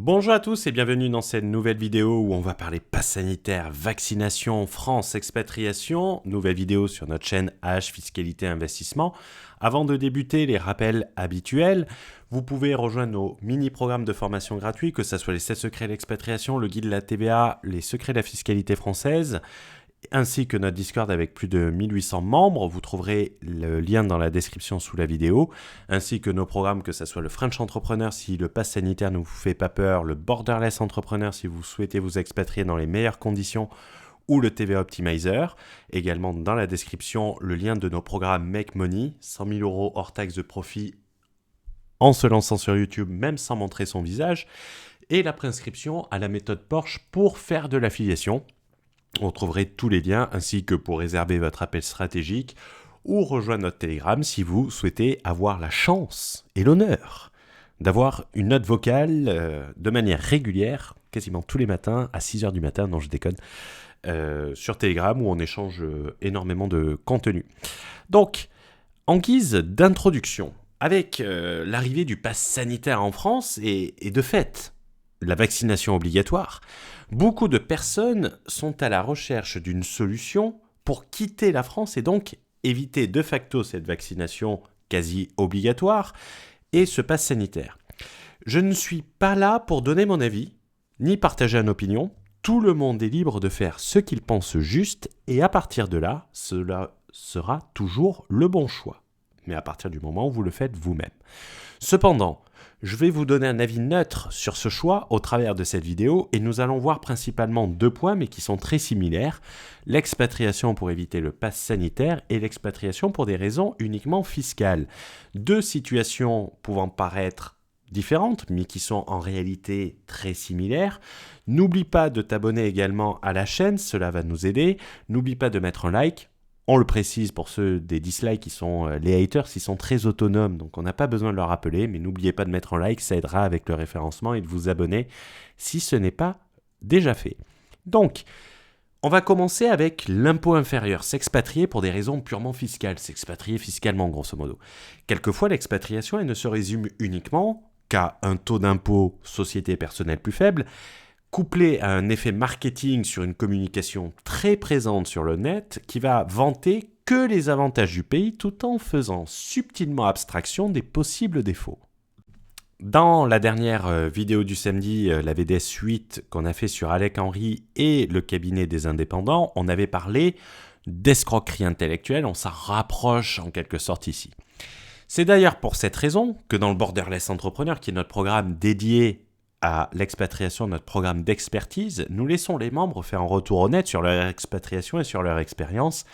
Bonjour à tous et bienvenue dans cette nouvelle vidéo où on va parler pass sanitaire, vaccination, France, expatriation. Nouvelle vidéo sur notre chaîne AH Fiscalité Investissement. Avant de débuter, les rappels habituels. Vous pouvez rejoindre nos mini-programmes de formation gratuits, que ce soit les 7 secrets de l'expatriation, le guide de la TVA, les secrets de la fiscalité française, ainsi que notre Discord avec plus de 1800 membres. Vous trouverez le lien dans la description sous la vidéo, ainsi que nos programmes, que ce soit le French Entrepreneur si le pass sanitaire ne vous fait pas peur, le Borderless Entrepreneur si vous souhaitez vous expatrier dans les meilleures conditions, ou le TVA Optimizer. Également dans la description, le lien de nos programmes Make Money, 100 000 € hors taxe de profit en se lançant sur YouTube, même sans montrer son visage, et la préinscription à la méthode Porsche pour faire de l'affiliation. Vous trouverez tous les liens, ainsi que pour réserver votre appel stratégique ou rejoindre notre Telegram si vous souhaitez avoir la chance et l'honneur d'avoir une note vocale de manière régulière, quasiment tous les matins, à 6h du matin, non je déconne, sur Telegram où on échange énormément de contenu. Donc, en guise d'introduction, avec l'arrivée du pass sanitaire en France et de fait, la vaccination obligatoire, beaucoup de personnes sont à la recherche d'une solution pour quitter la France et donc éviter de facto cette vaccination quasi obligatoire et ce pass sanitaire. Je ne suis pas là pour donner mon avis, ni partager une opinion. Tout le monde est libre de faire ce qu'il pense juste et à partir de là, cela sera toujours le bon choix. Mais à partir du moment où vous le faites vous-même. Cependant, je vais vous donner un avis neutre sur ce choix au travers de cette vidéo et nous allons voir principalement 2 points mais qui sont très similaires. L'expatriation pour éviter le pass sanitaire et l'expatriation pour des raisons uniquement fiscales. 2 situations pouvant paraître différentes mais qui sont en réalité très similaires. N'oublie pas de t'abonner également à la chaîne, cela va nous aider. N'oublie pas de mettre un like. On le précise pour ceux des dislikes qui sont les haters, ils sont très autonomes, donc on n'a pas besoin de leur rappeler, mais n'oubliez pas de mettre un like, ça aidera avec le référencement et de vous abonner si ce n'est pas déjà fait. Donc, on va commencer avec l'impôt inférieur, s'expatrier pour des raisons purement fiscales, s'expatrier fiscalement grosso modo. Quelquefois, l'expatriation elle ne se résume uniquement qu'à un taux d'impôt société personnelle plus faible, couplé à un effet marketing sur une communication très présente sur le net qui va vanter que les avantages du pays tout en faisant subtilement abstraction des possibles défauts. Dans la dernière vidéo du samedi, la VDS 8 qu'on a fait sur Alec Henry et le cabinet des indépendants, on avait parlé d'escroquerie intellectuelle, on s'en rapproche en quelque sorte ici. C'est d'ailleurs pour cette raison que dans le Borderless Entrepreneur, qui est notre programme dédié à l'expatriation, notre programme d'expertise, nous laissons les membres faire un retour honnête sur leur expatriation et sur leur expérience,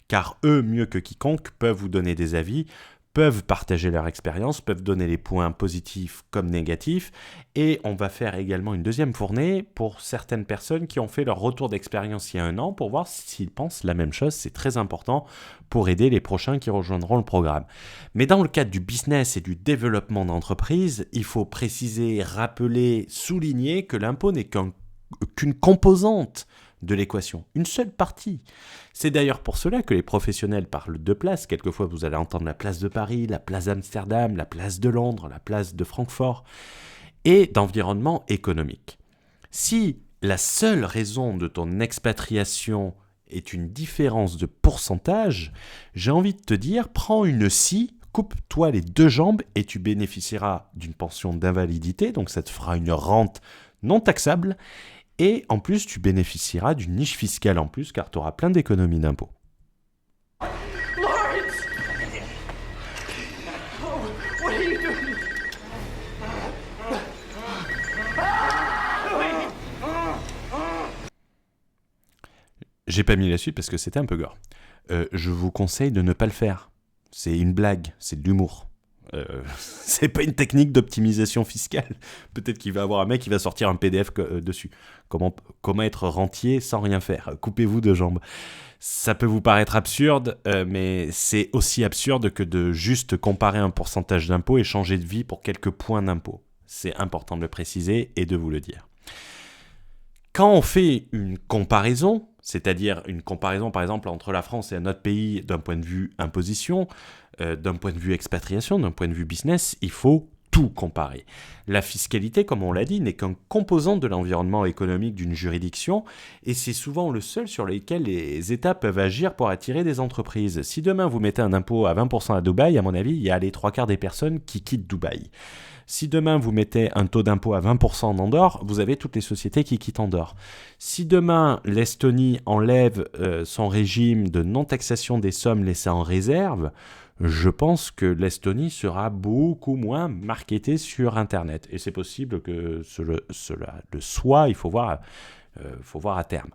car eux, mieux que quiconque, peuvent vous donner des avis, peuvent partager leur expérience, peuvent donner les points positifs comme négatifs, et on va faire également une deuxième fournée pour certaines personnes qui ont fait leur retour d'expérience il y a 1 an pour voir s'ils pensent la même chose. C'est très important pour aider les prochains qui rejoindront le programme. Mais dans le cadre du business et du développement d'entreprise, il faut préciser, rappeler, souligner que l'impôt n'est qu'une composante de l'équation, une seule partie. C'est d'ailleurs pour cela que les professionnels parlent de places. Quelquefois, vous allez entendre la place de Paris, la place d'Amsterdam, la place de Londres, la place de Francfort, et d'environnement économique. Si la seule raison de ton expatriation est une différence de pourcentage, j'ai envie de te dire, prends une scie, coupe-toi les 2 jambes et tu bénéficieras d'une pension d'invalidité, donc ça te fera une rente non taxable, et en plus, tu bénéficieras d'une niche fiscale en plus car tu auras plein d'économies d'impôts. Lawrence! Oh, what are you doing? J'ai pas mis la suite parce que c'était un peu gore. Je vous conseille de ne pas le faire. C'est une blague, c'est de l'humour. C'est pas une technique d'optimisation fiscale. Peut-être qu'il va y avoir un mec qui va sortir un PDF dessus. Comment être rentier sans rien faire. Coupez-vous 2 jambes. Ça peut vous paraître absurde, mais c'est aussi absurde que de juste comparer un pourcentage d'impôt et changer de vie pour quelques points d'impôt. C'est important de le préciser et de vous le dire. Quand on fait une comparaison, c'est-à-dire une comparaison par exemple entre la France et un autre pays d'un point de vue imposition, d'un point de vue expatriation, d'un point de vue business, il faut tout comparer. La fiscalité, comme on l'a dit, n'est qu'un composant de l'environnement économique d'une juridiction et c'est souvent le seul sur lequel les États peuvent agir pour attirer des entreprises. Si demain vous mettez un impôt à 20% à Dubaï, à mon avis, il y a les 3/4 des personnes qui quittent Dubaï. Si demain vous mettez un taux d'impôt à 20% en Andorre, vous avez toutes les sociétés qui quittent Andorre. Si demain l'Estonie enlève son régime de non-taxation des sommes laissées en réserve, je pense que l'Estonie sera beaucoup moins marketée sur Internet. Et c'est possible que cela le soit, il faut voir à terme.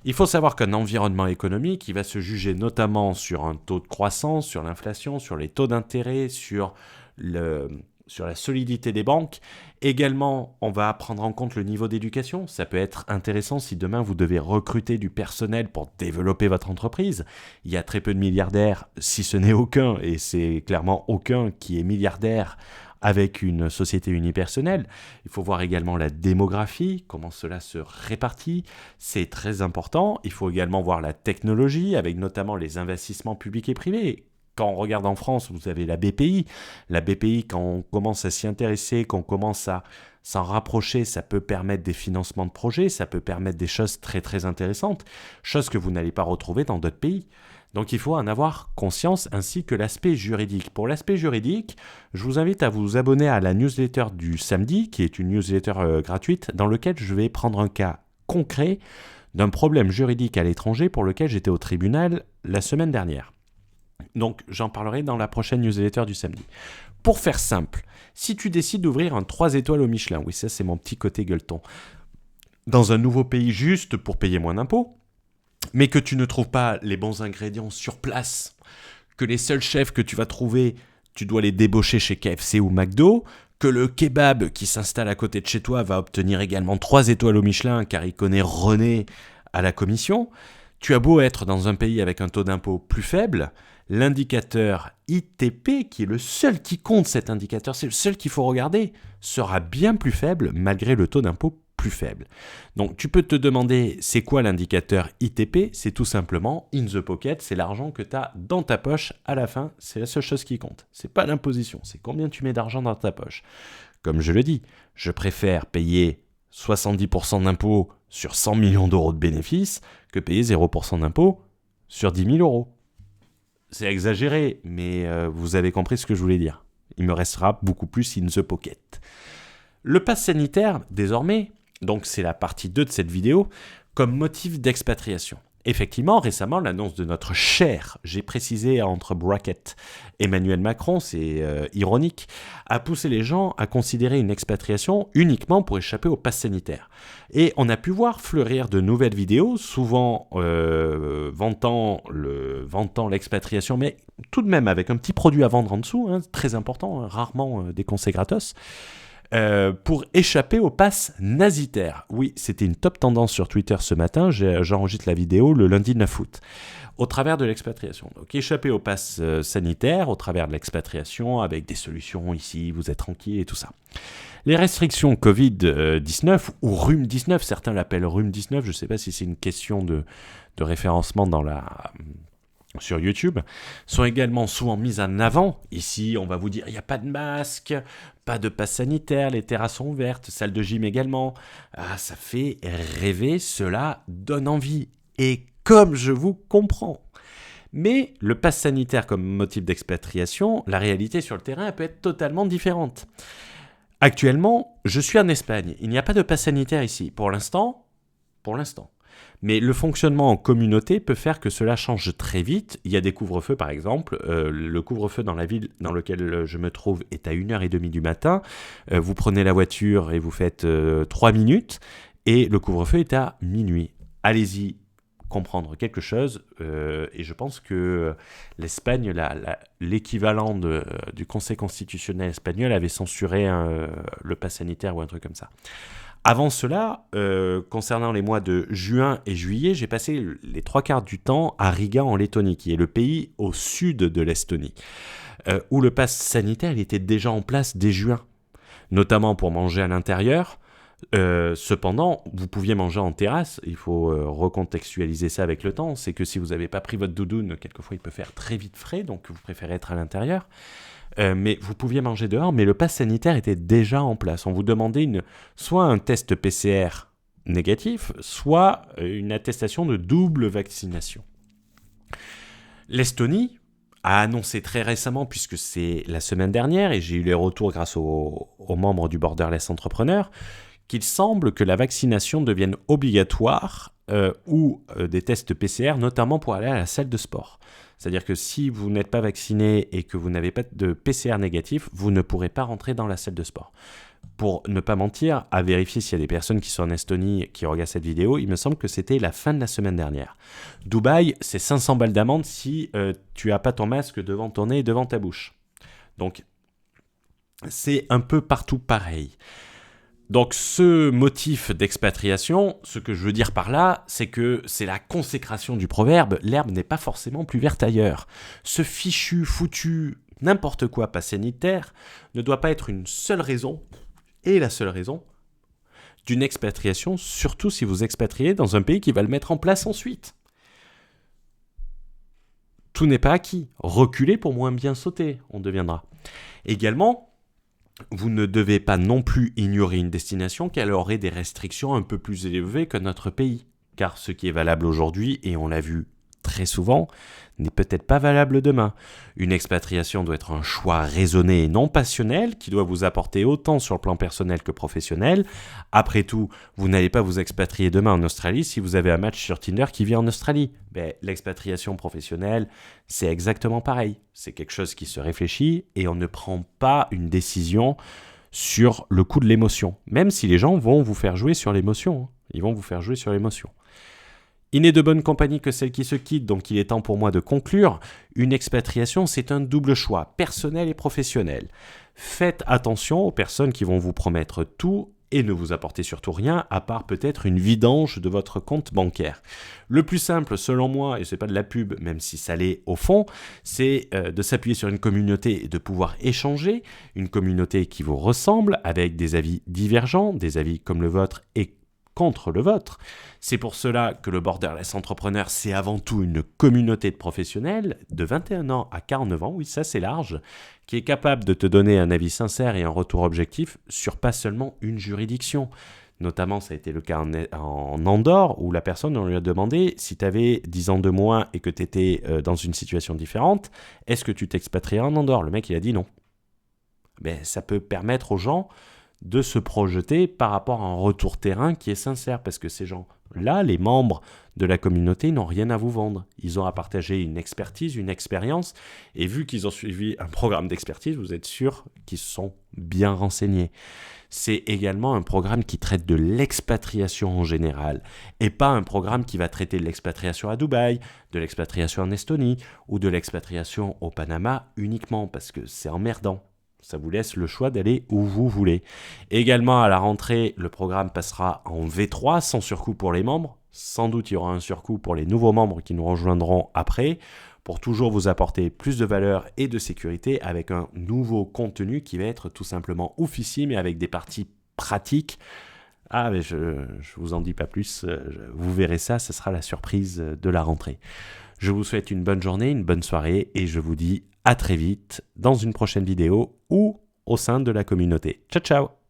Il faut savoir qu'un environnement économique, il va se juger notamment sur un taux de croissance, sur l'inflation, sur les taux d'intérêt, sur la solidité des banques. Également, on va prendre en compte le niveau d'éducation. Ça peut être intéressant si demain vous devez recruter du personnel pour développer votre entreprise. Il y a très peu de milliardaires, si ce n'est aucun, et c'est clairement aucun qui est milliardaire avec une société unipersonnelle. Il faut voir également la démographie, comment cela se répartit. C'est très important. Il faut également voir la technologie, avec notamment les investissements publics et privés. Quand on regarde en France, vous avez la BPI. La BPI, quand on commence à s'y intéresser, qu'on commence à s'en rapprocher, ça peut permettre des financements de projets, ça peut permettre des choses très très intéressantes, choses que vous n'allez pas retrouver dans d'autres pays. Donc il faut en avoir conscience, ainsi que l'aspect juridique. Pour l'aspect juridique, je vous invite à vous abonner à la newsletter du samedi, qui est une newsletter gratuite, dans laquelle je vais prendre un cas concret d'un problème juridique à l'étranger pour lequel j'étais au tribunal la semaine dernière. Donc, j'en parlerai dans la prochaine newsletter du samedi. Pour faire simple, si tu décides d'ouvrir un 3 étoiles au Michelin, oui, ça c'est mon petit côté gueuleton, dans un nouveau pays juste pour payer moins d'impôts, mais que tu ne trouves pas les bons ingrédients sur place, que les seuls chefs que tu vas trouver, tu dois les débaucher chez KFC ou McDo, que le kebab qui s'installe à côté de chez toi va obtenir également 3 étoiles au Michelin car il connaît René à la commission, tu as beau être dans un pays avec un taux d'impôt plus faible, l'indicateur ITP, qui est le seul qui compte, cet indicateur, c'est le seul qu'il faut regarder, sera bien plus faible malgré le taux d'impôt plus faible. Donc tu peux te demander c'est quoi l'indicateur ITP, c'est tout simplement in the pocket, c'est l'argent que tu as dans ta poche à la fin, c'est la seule chose qui compte. C'est pas l'imposition, c'est combien tu mets d'argent dans ta poche. Comme je le dis, je préfère payer 70% d'impôts sur 100 millions d'euros de bénéfices que payer 0% d'impôts sur 10 000 euros. C'est exagéré, mais vous avez compris ce que je voulais dire. Il me restera beaucoup plus in the pocket. Le pass sanitaire, désormais, donc c'est la partie 2 de cette vidéo, comme motif d'expatriation. Effectivement, récemment, l'annonce de notre cher, j'ai précisé entre brackets, Emmanuel Macron, c'est ironique, a poussé les gens à considérer une expatriation uniquement pour échapper au pass sanitaire. Et on a pu voir fleurir de nouvelles vidéos, souvent vantant l'expatriation, mais tout de même avec un petit produit à vendre en dessous, très important, rarement des conseils gratos, pour échapper au pass nazitaire. Oui, c'était une top tendance sur Twitter ce matin, j'enregistre la vidéo le lundi 9 août, au travers de l'expatriation. Donc échapper au pass sanitaire, au travers de l'expatriation, avec des solutions ici, vous êtes tranquille et tout ça. Les restrictions Covid-19, ou rhume-19, certains l'appellent rhume-19, je ne sais pas si c'est une question de référencement sur YouTube, sont également souvent mises en avant. Ici, on va vous dire, il n'y a pas de masque, pas de passe sanitaire, les terrasses sont ouvertes, salle de gym également. Ah, ça fait rêver, cela donne envie. Et comme je vous comprends. Mais le passe sanitaire comme motif d'expatriation, la réalité sur le terrain peut être totalement différente. Actuellement, je suis en Espagne. Il n'y a pas de passe sanitaire ici. Pour l'instant. Mais le fonctionnement en communauté peut faire que cela change très vite. Il y a des couvre-feux par exemple. Le couvre-feu dans la ville dans laquelle je me trouve est à 1h30 du matin. Vous prenez la voiture et vous faites 3 minutes. Et le couvre-feu est à minuit. Allez-y comprendre quelque chose. Et je pense que l'Espagne, l'équivalent du Conseil constitutionnel espagnol avait censuré le pass sanitaire ou un truc comme ça. Avant cela, concernant les mois de juin et juillet, j'ai passé les 3/4 du temps à Riga en Lettonie, qui est le pays au sud de l'Estonie, où le pass sanitaire il était déjà en place dès juin, notamment pour manger à l'intérieur. Cependant, vous pouviez manger en terrasse, il faut recontextualiser ça avec le temps, c'est que si vous n'avez pas pris votre doudoune, quelquefois il peut faire très vite frais, donc vous préférez être à l'intérieur. mais vous pouviez manger dehors, mais le pass sanitaire était déjà en place. On vous demandait soit un test PCR négatif, soit une attestation de double vaccination. L'Estonie a annoncé très récemment, puisque c'est la semaine dernière, et j'ai eu les retours grâce aux membres du Borderless Entrepreneur, qu'il semble que la vaccination devienne obligatoire ou des tests PCR, notamment pour aller à la salle de sport. C'est-à-dire que si vous n'êtes pas vacciné et que vous n'avez pas de PCR négatif, vous ne pourrez pas rentrer dans la salle de sport. Pour ne pas mentir, à vérifier s'il y a des personnes qui sont en Estonie qui regardent cette vidéo, il me semble que c'était la fin de la semaine dernière. Dubaï, c'est 500 balles d'amende si tu n'as pas ton masque devant ton nez et devant ta bouche. Donc, c'est un peu partout pareil. Donc, ce motif d'expatriation, ce que je veux dire par là, c'est que c'est la consécration du proverbe « l'herbe n'est pas forcément plus verte ailleurs ». Ce fichu, foutu, n'importe quoi pas sanitaire ne doit pas être une seule raison, et la seule raison, d'une expatriation, surtout si vous expatriez dans un pays qui va le mettre en place ensuite. Tout n'est pas acquis. Reculer pour moins bien sauter, on deviendra. Également, vous ne devez pas non plus ignorer une destination qu'elle aurait des restrictions un peu plus élevées que notre pays. Car ce qui est valable aujourd'hui, et on l'a vu très souvent, n'est peut-être pas valable demain. Une expatriation doit être un choix raisonné et non passionnel, qui doit vous apporter autant sur le plan personnel que professionnel. Après tout, vous n'allez pas vous expatrier demain en Australie si vous avez un match sur Tinder qui vit en Australie. L'expatriation professionnelle, c'est exactement pareil. C'est quelque chose qui se réfléchit et on ne prend pas une décision sur le coup de l'émotion. Même si les gens vont vous faire jouer sur l'émotion. Ils vont vous faire jouer sur l'émotion. Il n'est de bonne compagnie que celle qui se quitte, donc il est temps pour moi de conclure. Une expatriation, c'est un double choix, personnel et professionnel. Faites attention aux personnes qui vont vous promettre tout et ne vous apporter surtout rien, à part peut-être une vidange de votre compte bancaire. Le plus simple, selon moi, et c'est pas de la pub, même si ça l'est au fond, c'est de s'appuyer sur une communauté et de pouvoir échanger, une communauté qui vous ressemble, avec des avis divergents, des avis comme le vôtre et contre le vôtre. C'est pour cela que le Borderless Entrepreneur, c'est avant tout une communauté de professionnels de 21 ans à 49 ans, oui ça c'est large, qui est capable de te donner un avis sincère et un retour objectif sur pas seulement une juridiction. Notamment, ça a été le cas en Andorre, où la personne, on lui a demandé si tu avais 10 ans de moins et que tu étais dans une situation différente, est-ce que tu t'expatrierais en Andorre ? Le mec, il a dit non. Ça peut permettre aux gens de se projeter par rapport à un retour terrain qui est sincère, parce que ces gens-là, les membres de la communauté, n'ont rien à vous vendre. Ils ont à partager une expertise, une expérience, et vu qu'ils ont suivi un programme d'expertise, vous êtes sûr qu'ils se sont bien renseignés. C'est également un programme qui traite de l'expatriation en général, et pas un programme qui va traiter de l'expatriation à Dubaï, de l'expatriation en Estonie, ou de l'expatriation au Panama uniquement, parce que c'est emmerdant. Ça vous laisse le choix d'aller où vous voulez. Également, à la rentrée, le programme passera en V3, sans surcoût pour les membres. Sans doute, il y aura un surcoût pour les nouveaux membres qui nous rejoindront après, pour toujours vous apporter plus de valeur et de sécurité avec un nouveau contenu qui va être tout simplement oufissime et avec des parties pratiques. Mais je vous en dis pas plus. Vous verrez ça, ce sera la surprise de la rentrée. Je vous souhaite une bonne journée, une bonne soirée et je vous dis à très vite dans une prochaine vidéo ou au sein de la communauté. Ciao, ciao!